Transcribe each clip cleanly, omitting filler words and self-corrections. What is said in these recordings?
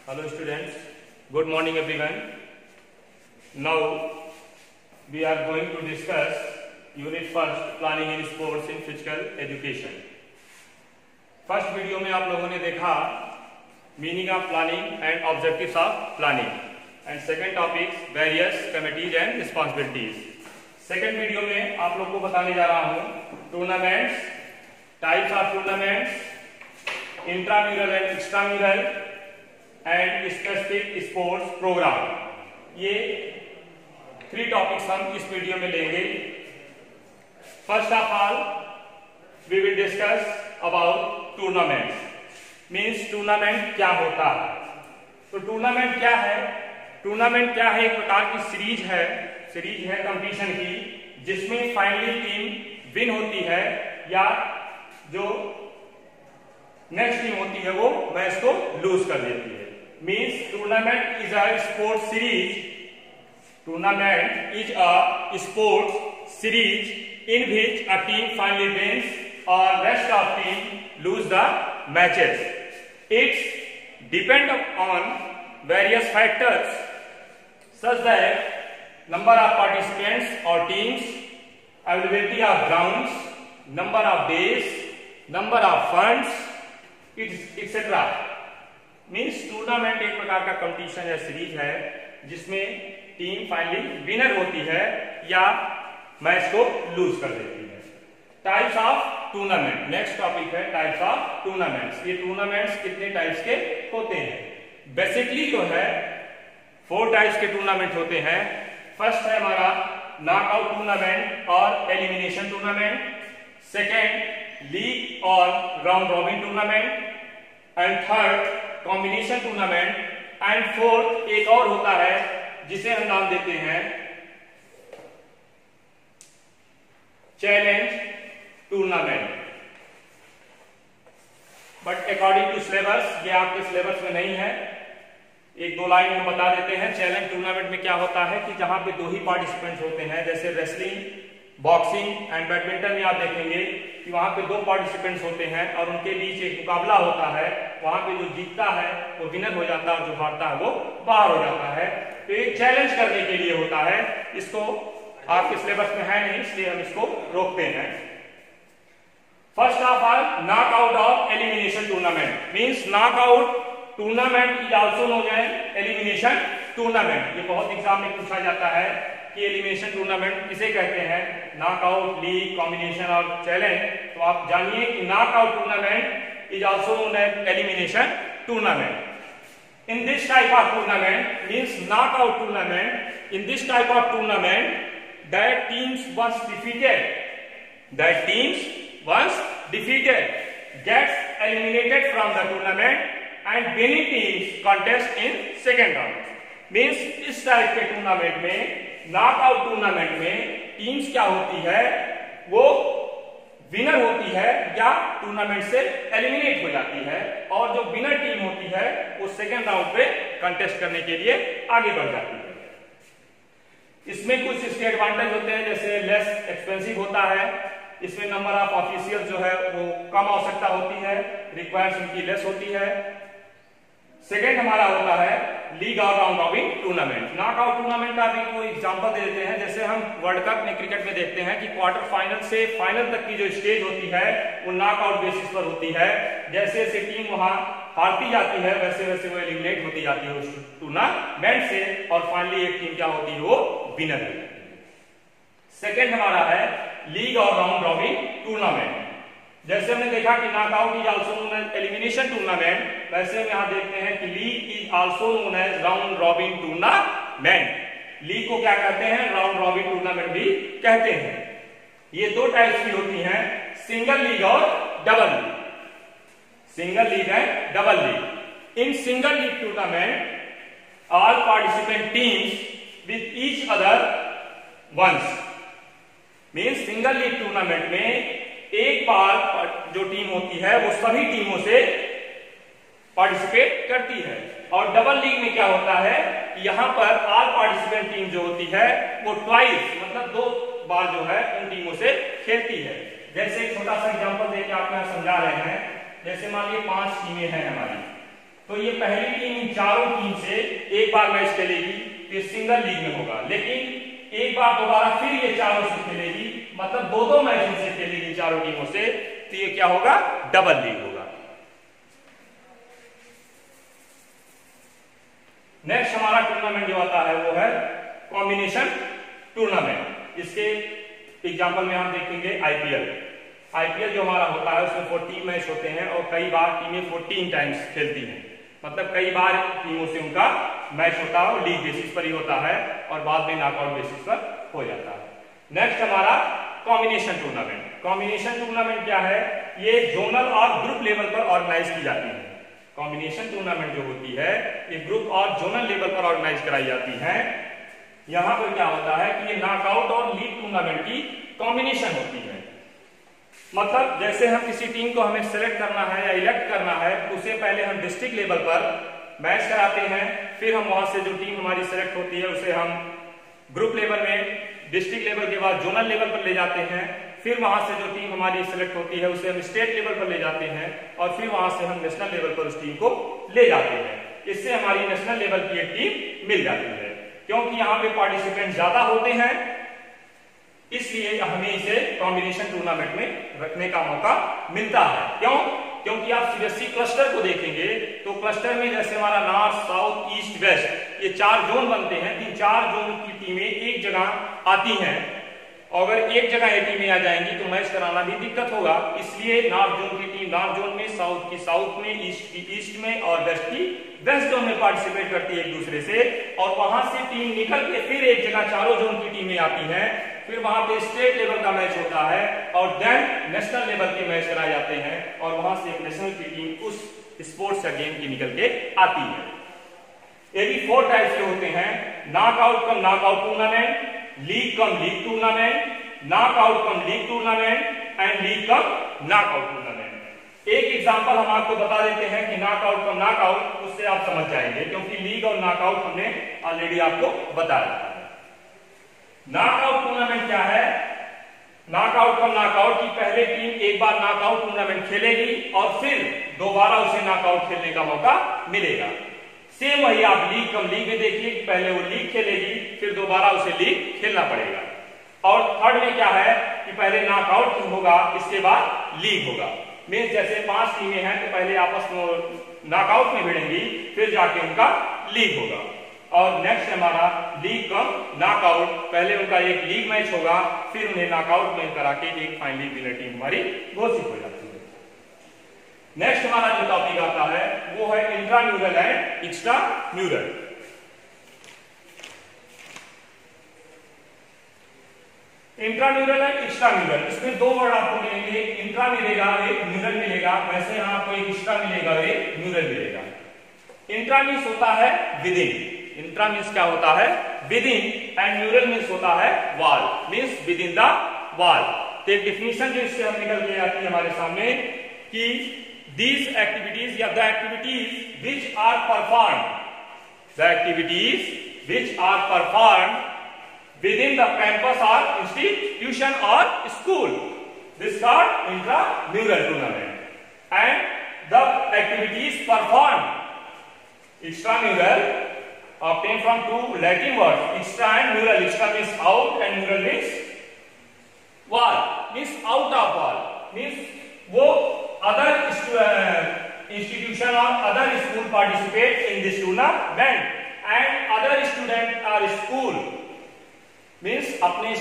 Hello students, good morning everyone. Now we are going to discuss Unit 1 Planning in Sports in Physical Education. First video में आप लोगों ने देखा meaning of planning and objectives of planning and second topic various committees and responsibilities. Second video में आप लोग को बताने जा रहा हूँ tournaments, types of tournaments, intramural and extramural and specific sports programme. ये 3 टॉपिक्स हम इस वीडियो में लेंगे. First of all we will discuss about tournaments. Means tournament क्या होता है. तो टूर्नामेंट क्या है? टूर्नामेंट क्या है? एक प्रकार की सीरीज है कंपटीशन की, जिसमें फाइनली टीम विन होती है या जो नेक्स्ट टीम होती है वो मैच को लूज कर देती है. Means tournament is a sports series. Tournament is a sports series in which a team finally wins or rest of team lose the matches. It's depend on various factors such that number of participants or teams, availability of grounds, number of days, number of funds, etc. Means tournament एक प्रकार का competition या series है जिसमें team finally winner होती है या match को लूज कर देती है. Types of tournament. Next topic है टाइप्स ऑफ टूर्नामेंट्स. ये टूर्नामेंट्स कितने टाइप्स के होते हैं? बेसिकली जो है 4 टाइप्स के टूर्नामेंट होते हैं. फर्स्ट है हमारा नॉकआउट टूर्नामेंट और एलिमिनेशन टूर्नामेंट. सेकेंड लीग और round robin tournament. And third combination tournament. And fourth एक और होता है जिसे हम नाम देते हैं challenge tournament. But according to syllabus ये आपके सिलेबस में नहीं है. 1-2 लाइन में बता देते हैं. चैलेंज टूर्नामेंट में क्या होता है कि जहां पे 2 ही पार्टिसिपेंट्स होते हैं, जैसे रेसलिंग, बॉक्सिंग एंड बैडमिंटन में आप देखेंगे कि वहां पे 2 पार्टिसिपेंट्स होते हैं और उनके बीच एक मुकाबला होता है. वहां पे जो जीतता है वो विनर हो जाता है और जो हारता है वो बाहर हो जाता है. तो एक चैलेंज करने के लिए होता है. इसको आपके सिलेबस में है नहीं, इसलिए हम इसको रोकते हैं. फर्स्ट ऑफ ऑल नॉकआउट और elimination tournament. Means knockout tournament is also known as elimination tournament. ये बहुत एग्जाम में पूछा जाता है कि एलिमिनेशन टूर्नामेंट किसे कहते हैं. नॉकआउट, लीग, कॉम्बिनेशन और चैलेंज. तो आप जानिए कि knockout tournament is also known as elimination tournament. In this type of tournament, means knockout tournament, in this type of tournament, that teams once defeated gets eliminated from the tournament and winning teams contest in second round. Means इस type के tournament में, knockout tournament में teams क्या होती है, वो winner होती है या टूर्नामेंट से एलिमिनेट हो जाती है और जो विनर टीम होती है वो सेकेंड राउंड पे कंटेस्ट करने के लिए आगे बढ़ जाती है. इसमें कुछ इसके एडवांटेज होते हैं, जैसे लेस एक्सपेंसिव होता है. इसमें नंबर ऑफ ऑफिशियल जो है वो कम आवश्यकता होती है, रिक्वायर्स उनकी लेस होती है. सेकेंड हमारा होता है लीग और round robin tournament. Knockout tournament का भी कोई एग्जांपल दे देते हैं. जैसे हम वर्ल्ड कप में क्रिकेट में देखते हैं कि क्वार्टर फाइनल से फाइनल तक की जो स्टेज होती है वो नॉकआउट बेसिस पर होती है. जैसे जैसे टीम वहां हारती जाती है वैसे वैसे वो एलिमिनेट होती जाती है उस टूर्नामेंट से और फाइनली एक टीम क्या होती है, वो विनर होती है. सेकेंड हमारा है लीग और राउंड रॉबिन टूर्नामेंट. जैसे हमने देखा कि knockout is also known as elimination tournament, वैसे हम यहां देखते हैं कि league is also known as round robin tournament. League को क्या कहते हैं, राउंड रॉबिन टूर्नामेंट भी कहते हैं. ये 2 टाइप्स की होती हैं, सिंगल लीग और double league. Single league and double league. In single league tournament all participant teams with each other once. Means single league tournament में एक बार जो टीम होती है वो सभी टीमों से पार्टिसिपेट करती है. और डबल लीग में क्या होता है, यहां पर ऑल पार्टिसिपेंट टीम जो होती है वो ट्वाइस मतलब 2 बार जो है उन टीमों से खेलती है. जैसे एक छोटा सा एग्जांपल देके आपको समझा रहे हैं. जैसे मान लीजिए 5 टीमें हैं हमारी, तो ये पहली टीम इन चारों टीम से एक बार मैच खेलेगी, ये सिंगल लीग में होगा। लेकिन एक बार दोबारा फिर ये चारों से खेलेगी, मतलब दो मैच इनसे खेलेगी चारों टीमों से, तो ये क्या होगा, डबल लीग होगा। नेक्स्ट हमारा टूर्नामेंट जो आता है वो है कॉम्बिनेशन टूर्नामेंट। इसके एग्जांपल में हम देखेंगे आईपीएल जो हमारा होता है उसमें 14 मैच होते हैं और कई बार टीमें 14 टाइम्स खेलती हैं, मतलब कई बार टीमों से उनका मैच होता है, लीग बेसिस पर ही होता है और बाद में नॉकआउट बेसिस पर हो जाता है। नेक्स्ट हमारा कॉम्बिनेशन टूर्नामेंट। कॉम्बिनेशन टूर्नामेंट क्या है, ये जोनल और ग्रुप लेवल पर ऑर्गेनाइज की जाती है। कॉम्बिनेशन टूर्नामेंट जो होती है ये ग्रुप और जोनल लेवल पर ऑर्गेनाइज कराई जाती है। यहां पर क्या होता है कि ये नॉकआउट और लीग टूर्नामेंट की कॉम्बिनेशन होती है। मतलब जैसे हम किसी टीम को हमें सेलेक्ट करना है या इलेक्ट करना है, उससे पहले हम डिस्ट्रिक्ट लेवल पर मैच कराते हैं, फिर हम वहां से जो टीम हमारी सेलेक्ट होती है उसे हम ग्रुप लेवल में, डिस्ट्रिक्ट लेवल के बाद जोनल लेवल पर ले जाते हैं, फिर वहां से जो टीम हमारी सेलेक्ट होती है उसे हम स्टेट लेवल पर ले जाते हैं और फिर वहां से हम नेशनल लेवल पर उस टीम को ले जाते हैं। इससे हमारी नेशनल लेवल की एक टीम मिल जाती है। क्योंकि यहाँ पे पार्टिसिपेंट ज्यादा होते हैं इसलिए हमें इसे कॉम्बिनेशन टूर्नामेंट में रखने का मौका मिलता है। क्यों? क्योंकि आप सीबीएसई क्लस्टर को देखेंगे तो क्लस्टर में जैसे हमारा नॉर्थ, साउथ, ईस्ट, वेस्ट ये 4 जोन बनते हैं। इन 4 जोन की टीमें एक जगह आती हैं और अगर एक जगह ये टीमें आ जाएंगी तो मैच कराना भी दिक्कत होगा। इसलिए नॉर्थ जोन की टीम नॉर्थ जोन में, साउथ की साउथ में, ईस्ट की ईस्ट में और वेस्ट की वेस्ट जोन में पार्टिसिपेट करती है एक दूसरे से, और वहां से टीम निकल के फिर एक जगह चारों जोन की टीमें आती हैं, फिर वहां पे स्टेट लेवल का मैच होता है और देन नेशनल लेवल के मैच कराए जाते हैं और वहां से एक नेशनल की टीम उस स्पोर्ट्स या गेम की निकल के आती है। ये भी 4 टाइप्स के होते हैं, knockout cum knockout tournament, league cum league tournament, knockout cum league tournament and league cum knockout tournament. एक एग्जांपल हम आपको बता देते हैं कि नॉकआउट कम नॉकआउट, उससे आप समझ जाएंगे क्योंकि लीग और नॉकआउट हमने ऑलरेडी आपको बताया था। नॉकआउट टूर्नामेंट क्या है? नॉकआउट कम नॉकआउट की पहले टीम एक बार नॉकआउट टूर्नामेंट खेलेगी और फिर दोबारा उसे नॉकआउट खेलने का मौका मिलेगा। सेम वही आप लीग कम लीग में देखिए कि पहले वो लीग खेलेगी फिर दोबारा उसे लीग खेलना पड़ेगा। और थर्ड में क्या है कि पहले नॉकआउट होगा इसके बाद लीग होगा। मींस जैसे 5 टीमें हैं तो पहले आपस में नॉकआउट में भिड़ेंगी फिर जाके उनका लीग होगा। और नेक्स्ट हमारा लीग कम नॉकआउट, पहले उनका एक लीग मैच होगा फिर उन्हें नॉकआउट में करा के एक फाइनली विनर टीम हमारी घोषित हो जाती है। नेक्स्ट हमारा जो टॉपिक आता है वो है intramural and extramural. Intramural and extramural, इसमें 2 वर्ड आपको मिलेंगे, इंट्रा मिलेगा एक म्यूरल मिलेगा, वैसे यहां आपको एक एक्स्ट्रा मिलेगा एक म्यूरल मिलेगा। इंट्रा मींस होता है विदिन, इंट्रा मींस क्या होता है विदिन, एंड म्यूरल मींस होता है wall, means with in the wall. तो एक डिफिनेशन जो इससे हम निकल के आती है हमारे सामने कि these activities या the activities which are performed, the activities which are performed within the campus or institution or school, this is called intramural tournament. And the activities performed extramural obtained from 2 Latin words, extra and mural. Extra means out and mural means wall, means out of wall, means वो other institution or other school participate in this tournament and other student or school means अपने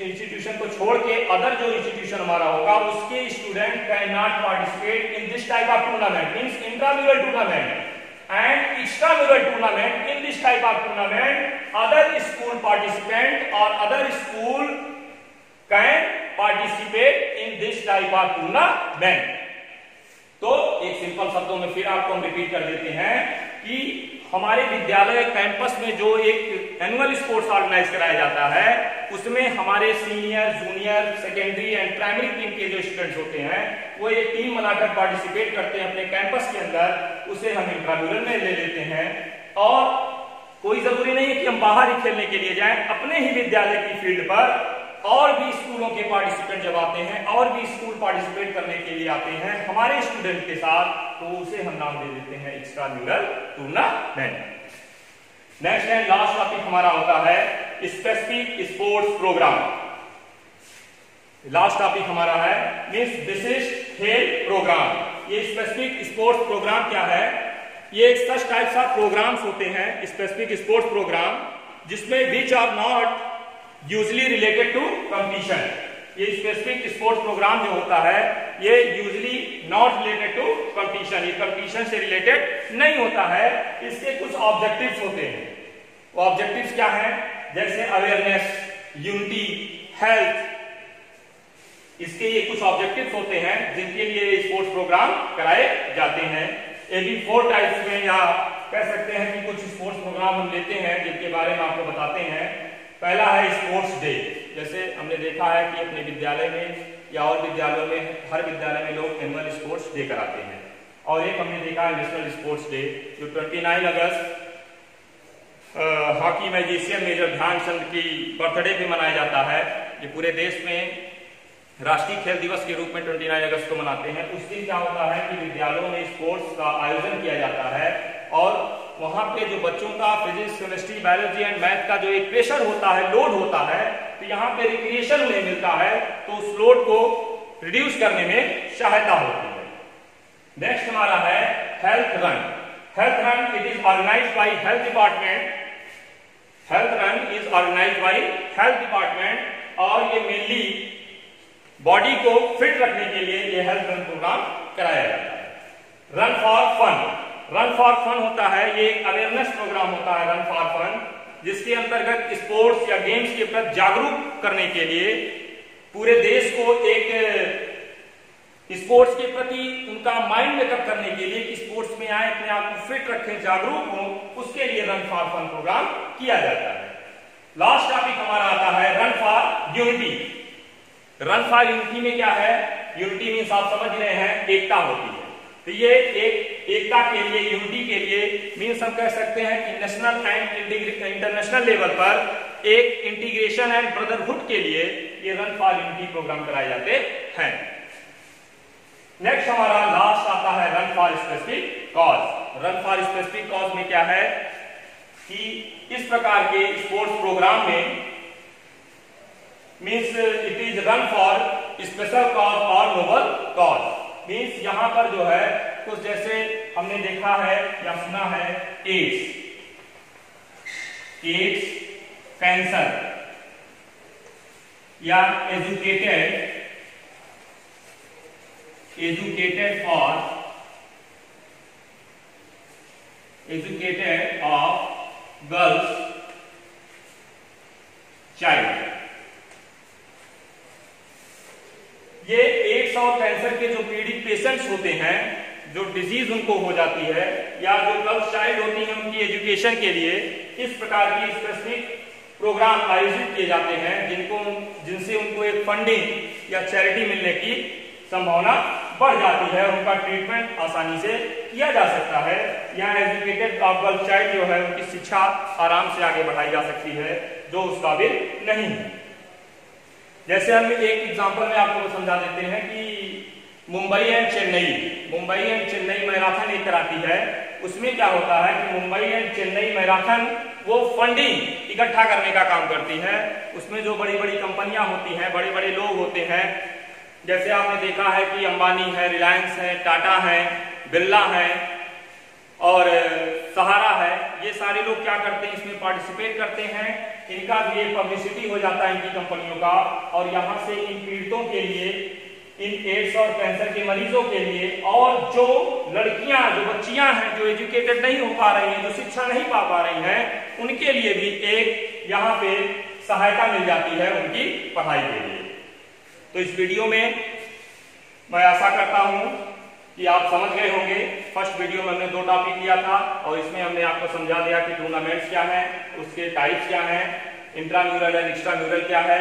institution को छोड़ के other जो institution हमारा होगा उसके student cannot participate in this type of tournament, means intramural tournament and extramural tournament. In this type of tournament other school participant or other school can participate in this type of tournament. तो एक simple शब्दों में फिर आपको हम repeat कर देते हैं कि हमारे विद्यालय कैंपस में जो एक एनुअल स्पोर्ट्स ऑर्गेनाइज कराया जाता है उसमें हमारे senior, junior, secondary and primary team के जो स्टूडेंट्स होते हैं वो एक टीम बनाकर पार्टिसिपेट करते हैं अपने कैंपस के अंदर, उसे हम इंट्राम्यूरल में ले लेते हैं। और कोई जरूरी नहीं है कि हम बाहर ही खेलने के लिए जाएं, अपने ही विद्यालय की फील्ड पर और भी स्कूलों के पार्टिसिपेंट जब आते हैं और भी स्कूल पार्टिसिपेट करने के लिए आते हैं हमारे स्टूडेंट के साथ, तो उसे हम नाम दे देते हैं extramural tournament. Next and last topic हमारा होता है specific sports programme. Last topic हमारा है मींस विशिष्ट खेल प्रोग्राम। ये स्पेसिफिक स्पोर्ट्स प्रोग्राम क्या है? ये सच टाइप्स ऑफ प्रोग्राम्स होते हैं स्पेसिफिक स्पोर्ट्स प्रोग्राम जिसमें which are not usually related to competition. ये स्पेसिफिक स्पोर्ट्स प्रोग्राम जो होता है ये usually not related to competition, ये कंपटीशन से रिलेटेड नहीं होता है। इसके कुछ ऑब्जेक्टिव्स होते हैं। वो ऑब्जेक्टिव्स क्या हैं? जैसे अवेयरनेस, यूनिटी, हेल्थ, इसके ये कुछ ऑब्जेक्टिव्स होते हैं जिनके लिए स्पोर्ट्स प्रोग्राम कराए जाते हैं। ये भी 4 टाइप्स में, या कह सकते हैं कि कुछ स्पोर्ट्स प्रोग्राम हम लेते हैं जिनके बारे में आपको बताते हैं। पहला है स्पोर्ट्स डे। जैसे हमने देखा है कि अपने विद्यालय में या और विद्यालयों में, हर विद्यालय में लोग एनुअल स्पोर्ट्स डे कराते हैं। और एक हमने देखा है नेशनल स्पोर्ट्स डे जो 29 अगस्त हॉकी मैजिशियन मेजर ध्यानचंद की बर्थडे पे मनाया जाता है। ये पूरे देश में राष्ट्रीय खेल दिवस के रूप में 29 अगस्त को मनाते हैं। उस दिन क्या होता है कि विद्यालयों में स्पोर्ट्स का आयोजन किया जाता है और वहां पे जो बच्चों का physics, chemistry, biology and math का जो एक प्रेशर होता है, लोड होता है, तो यहाँ पे रिक्रिएशन उन्हें मिलता है, तो उस लोड को रिड्यूस करने में सहायता होती है। नेक्स्ट हमारा है health run. Health run it is organised by health department. Health run is organised by health department और ये मेनली बॉडी को फिट रखने के लिए ये हेल्थ रन प्रोग्राम कराया जाता है। Run for fun. Run for fun होता है, ये एक अवेयरनेस प्रोग्राम होता है रन फॉर फन, जिसके अंतर्गत स्पोर्ट्स या गेम्स के प्रति जागरूक करने के लिए पूरे देश को एक स्पोर्ट्स के प्रति उनका माइंड मेकअप करने के लिए कि स्पोर्ट्स में आए, अपने आप को फिट रखें, जागरूक हो, उसके लिए रन फॉर फन प्रोग्राम किया जाता है। लास्ट टॉपिक हमारा आता है run for unity. Run for unity में क्या है? यूनिटी मीन्स आप समझ रहे हैं एकता होती है। तो ये एक एकता के लिए, यूनिटी के लिए मीन्स हम कह सकते हैं कि नेशनल एंड इंटरनेशनल लेवल पर एक इंटीग्रेशन एंड ब्रदरहुड के लिए ये रन फॉर यूनिटी प्रोग्राम कराए जाते हैं। नेक्स्ट हमारा लास्ट आता है run for specific cause. Run for specific cause में क्या है कि इस प्रकार के स्पोर्ट्स प्रोग्राम में means it is run for special cause और नोबल कॉज। मीन्स यहां पर जो है कुछ जैसे हमने देखा है या सुना है एड्स, कैंसर या एजुकेटेड ऑफ गर्ल्स चाइल्ड। ये एड्स और कैंसर के जो पीड़ित पेशेंट्स होते हैं, जो डिजीज उनको हो जाती है, या जो गर्ल्स चाइल्ड होती हैं, उनकी एजुकेशन के लिए इस प्रकार की स्पेसिफिक प्रोग्राम आयोजित किए जाते हैं जिनसे उनको एक फंडिंग या चैरिटी मिलने की संभावना बढ़ जाती है, उनका ट्रीटमेंट आसानी से किया जा सकता है, या एजुकेटेड ऑफ गर्ल्स चाइल्ड जो है उनकी शिक्षा आराम से आगे बढ़ाई जा सकती है जो उस काबिल नहीं है। जैसे हम एक एग्जांपल में आपको समझा देते हैं कि मुंबई एंड चेन्नई मैराथन एक कराती है। उसमें क्या होता है कि मुंबई एंड चेन्नई मैराथन वो फंडिंग इकट्ठा करने का काम करती है। उसमें जो बड़ी बड़ी कंपनियां होती हैं, बड़े बड़े लोग होते हैं, जैसे आपने देखा है कि अंबानी है, रिलायंस है, टाटा है, बिरला है और सहारा है, ये सारे लोग क्या करते हैं, इसमें पार्टिसिपेट करते हैं। इनका भी एक पब्लिसिटी हो जाता है इनकी कंपनियों का, और यहाँ से इन पीड़ितों के लिए, इन एड्स और कैंसर के मरीजों के लिए, और जो लड़कियां, जो बच्चियां हैं जो एजुकेटेड नहीं हो पा रही हैं, जो शिक्षा नहीं पा रही हैं, उनके लिए भी एक यहाँ पे सहायता मिल जाती है उनकी पढ़ाई के लिए। तो इस वीडियो में मैं आशा करता हूं कि आप समझ गए होंगे। फर्स्ट वीडियो में हमने 2 टॉपिक लिया था और इसमें हमने आपको समझा दिया कि टूर्नामेंट्स क्या है, उसके टाइप्स क्या हैं, इंट्राम्यूरल एंड एक्स्ट्राम्यूरल क्या है,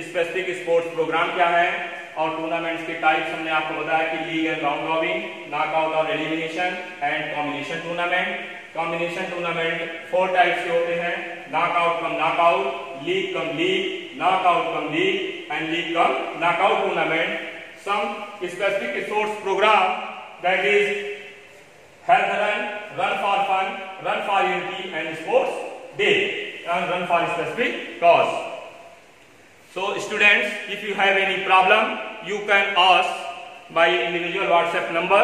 स्पेसिफिक स्पोर्ट्स प्रोग्राम क्या है, और टूर्नामेंट्स के टाइप्स हमने आपको बताया कि league and round robin, knockout और elimination and combination tournament. Combination tournament 4 types के होते हैं, knockout cum knockout, league cum league, knockout cum league and league cum knockout tournament. Some specific sports program, that is health run, run for fun, run for unity and sports day, and run for specific cause. So students, if you have any problem, you can ask by individual WhatsApp number.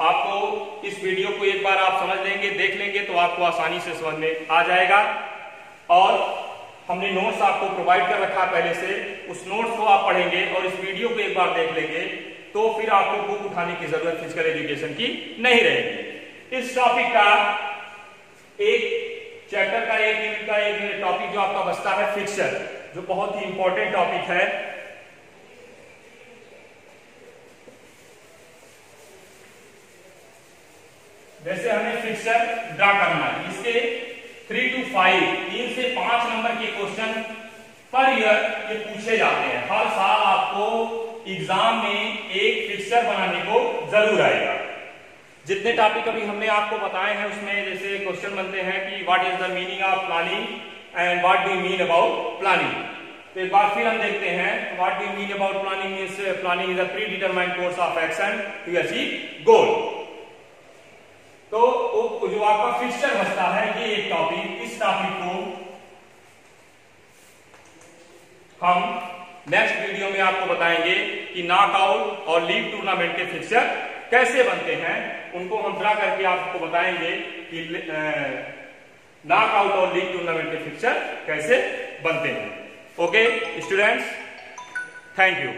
आपको इस video को एक बार आप समझ लेंगे, देख लेंगे तो आपको आसानी से समझ में आ जाएगा. और हमने नोट्स आपको प्रोवाइड कर रखा पहले से, उस नोट्स को आप पढ़ेंगे और इस वीडियो को एक बार देख लेंगे तो फिर आपको बुक उठाने की जरूरत फिजिकल एजुकेशन की नहीं रहेगी. इस टॉपिक का एक चैप्टर का एक यूनिट का एक टॉपिक जो आपका बचता है फिक्सचर, जो बहुत ही इंपॉर्टेंट टॉपिक है. जैसे हमें फिक्सचर ड्रा करना है, इसके 3 to 5 3 से 5 नंबर के क्वेश्चन पर ईयर ये पूछे जाते हैं. हर साल आपको एग्जाम में एक फिक्सचर बनाने को जरूर आएगा. जितने टॉपिक अभी हमने आपको बताए हैं उसमें जैसे क्वेश्चन बनते हैं कि what is the meaning of planning and what do you mean about planning. तो एक बार फिर हम देखते हैं what do you mean about planning. Means planning is a predetermined course of action to achieve goal. तो जो आपका फिक्सचर बचता है ये एक टॉपिक, इस टॉपिक को हम नेक्स्ट वीडियो में आपको बताएंगे कि नॉकआउट और लीग टूर्नामेंट के फिक्सचर कैसे बनते हैं. उनको हम ड्रा करके आपको बताएंगे कि नॉकआउट और लीग टूर्नामेंट के फिक्सचर कैसे बनते हैं. Okay students, thank you.